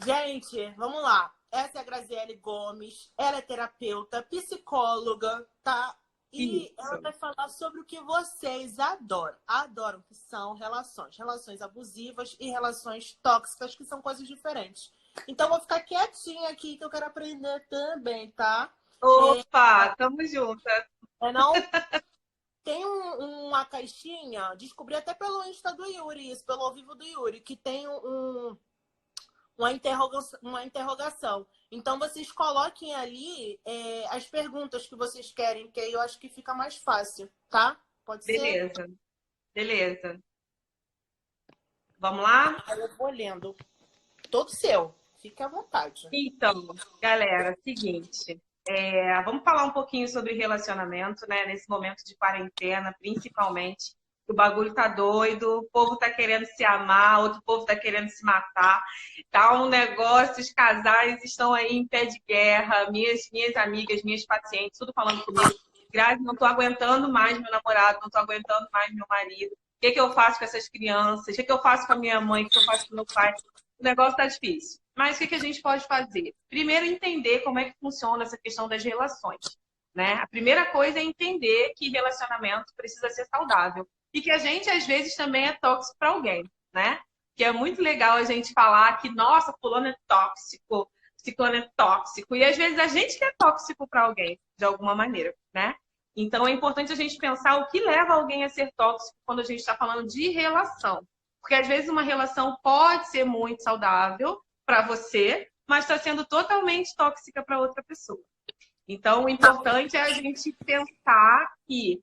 Gente, vamos lá. Essa é a Graziele Gomes. Ela é terapeuta, psicóloga, tá? E ela Isso. vai falar sobre o que vocês adoram. Adoram, que são relações. Relações abusivas e relações tóxicas, que são coisas diferentes. Então, eu vou ficar quietinha aqui, que eu quero aprender também, tá? Opa, tamo juntas. Não tem uma caixinha, descobri até pelo Insta do Yuri, isso, pelo ao vivo do Yuri, que tem uma interrogação. Então, vocês coloquem ali as perguntas que vocês querem, que aí eu acho que fica mais fácil, tá? Pode ser? Beleza, beleza. Vamos lá? Aí eu vou lendo. Todo seu. Fique à vontade. Então, galera, seguinte. Vamos falar um pouquinho sobre relacionamento, né? Nesse momento de quarentena, principalmente. O bagulho tá doido, o povo tá querendo se amar, outro povo tá querendo se matar. Tá um negócio, os casais estão aí em pé de guerra, minhas amigas, minhas pacientes, tudo falando comigo. Grazi, não tô aguentando mais meu namorado, não tô aguentando mais meu marido. O que que eu faço com essas crianças? O que que eu faço com a minha mãe? O que eu faço com meu pai? O negócio tá difícil. Mas o que que a gente pode fazer? Primeiro, entender como é que funciona essa questão das relações, né? A primeira coisa é entender que relacionamento precisa ser saudável e que a gente, às vezes, também é tóxico para alguém, né? Que é muito legal a gente falar que, nossa, fulano é tóxico, ciclano é tóxico, e às vezes a gente que é tóxico para alguém, de alguma maneira, né? Então é importante a gente pensar o que leva alguém a ser tóxico quando a gente está falando de relação. Porque às vezes uma relação pode ser muito saudável para você, mas está sendo totalmente tóxica para outra pessoa. Então, o importante é a gente pensar que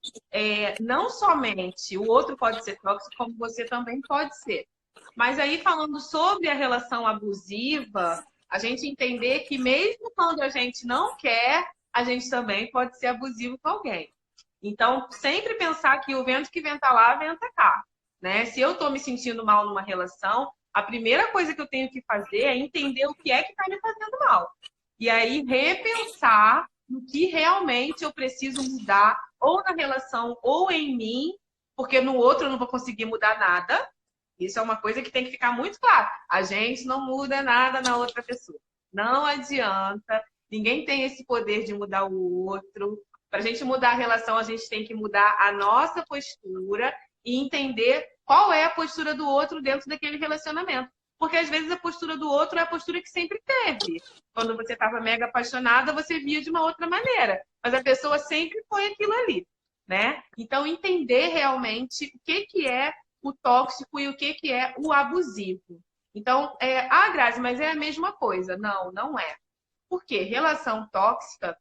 não somente o outro pode ser tóxico, como você também pode ser. Mas aí, falando sobre a relação abusiva, a gente entender que mesmo quando a gente não quer, a gente também pode ser abusivo com alguém. Então, sempre pensar que o vento que venta lá, venta cá. Né? Se eu estou me sentindo mal numa relação, a primeira coisa que eu tenho que fazer é entender o que é que está me fazendo mal. E aí, repensar no que realmente eu preciso mudar, ou na relação, ou em mim, porque no outro eu não vou conseguir mudar nada. Isso é uma coisa que tem que ficar muito claro. A gente não muda nada na outra pessoa. Não adianta. Ninguém tem esse poder de mudar o outro. Para a gente mudar a relação, a gente tem que mudar a nossa postura e entender qual é a postura do outro dentro daquele relacionamento. Porque às vezes a postura do outro é a postura que sempre teve. Quando você estava mega apaixonada, você via de uma outra maneira. Mas a pessoa sempre foi aquilo ali, né? Então, entender realmente o que que é o tóxico e o que que é o abusivo. Então, Grazi, mas é a mesma coisa. Não, não é. Por quê? Relação tóxica,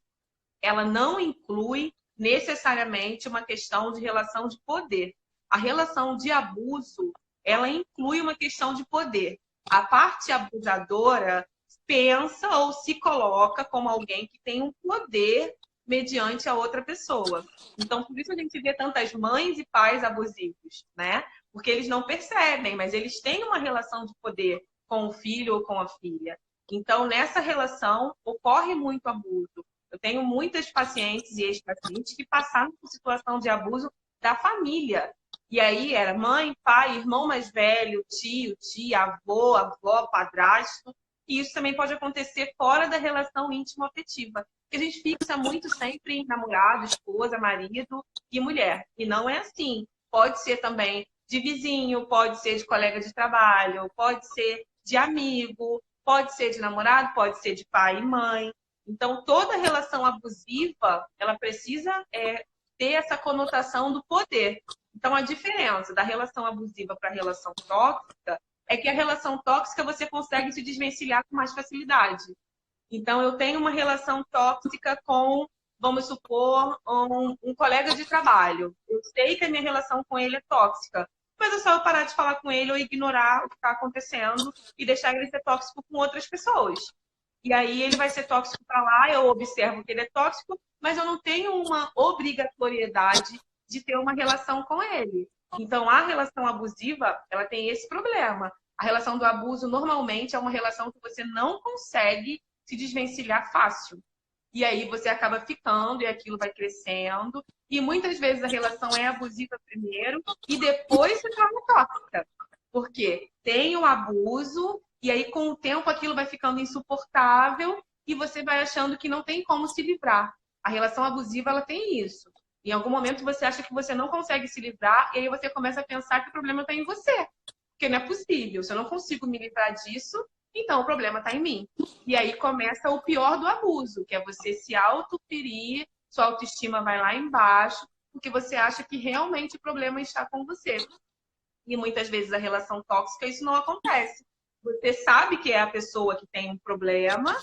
ela não inclui necessariamente uma questão de relação de poder. A relação de abuso, ela inclui uma questão de poder. A parte abusadora pensa ou se coloca como alguém que tem um poder mediante a outra pessoa. Então, por isso a gente vê tantas mães e pais abusivos, né? Porque eles não percebem, mas eles têm uma relação de poder com o filho ou com a filha. Então, nessa relação, ocorre muito abuso. Eu tenho muitas pacientes e ex-pacientes que passaram por situação de abuso da família. E aí era mãe, pai, irmão mais velho, tio, tia, avô, avó, padrasto. E isso também pode acontecer fora da relação íntima-afetiva. Porque a gente fixa muito sempre em namorado, esposa, marido e mulher. E não é assim. Pode ser também de vizinho, pode ser de colega de trabalho, pode ser de amigo, pode ser de namorado, pode ser de pai e mãe. Então, toda relação abusiva, ela precisa ter essa conotação do poder. Então, a diferença da relação abusiva para a relação tóxica é que a relação tóxica você consegue se desvencilhar com mais facilidade. Então, eu tenho uma relação tóxica com, vamos supor, um colega de trabalho. Eu sei que a minha relação com ele é tóxica, mas é só eu parar de falar com ele ou ignorar o que está acontecendo e deixar ele ser tóxico com outras pessoas. E aí ele vai ser tóxico para lá, eu observo que ele é tóxico, mas eu não tenho uma obrigatoriedade de ter uma relação com ele. Então, a relação abusiva, ela tem esse problema. A relação do abuso, normalmente, é uma relação que você não consegue se desvencilhar fácil. E aí você acaba ficando e aquilo vai crescendo. E muitas vezes a relação é abusiva primeiro e depois se torna tóxica. Porque tem o abuso E aí, com o tempo, aquilo vai ficando insuportável e você vai achando que não tem como se livrar. A relação abusiva, ela tem isso. Em algum momento, você acha que você não consegue se livrar e aí você começa a pensar que o problema está em você. Porque não é possível. Se eu não consigo me livrar disso, então o problema está em mim. E aí começa o pior do abuso, que é você se autoferir, sua autoestima vai lá embaixo, porque você acha que realmente o problema está com você. E muitas vezes a relação tóxica, isso não acontece. Você sabe que é a pessoa que tem um problema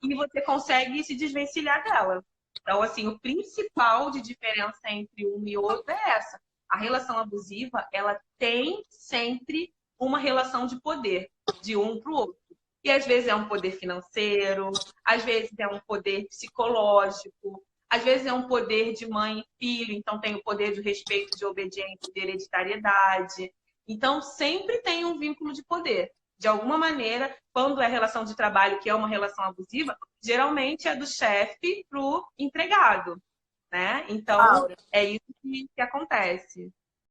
e você consegue se desvencilhar dela. Então, assim, o principal de diferença entre um e outro é essa. A relação abusiva, ela tem sempre uma relação de poder, de um para o outro. E às vezes é um poder financeiro, às vezes é um poder psicológico, às vezes é um poder de mãe e filho, então tem o poder de respeito, de obediência, de hereditariedade. Então, sempre tem um vínculo de poder. De alguma maneira, quando é relação de trabalho, que é uma relação abusiva, geralmente é do chefe para o empregado, né? Então, Áurea, é isso que acontece.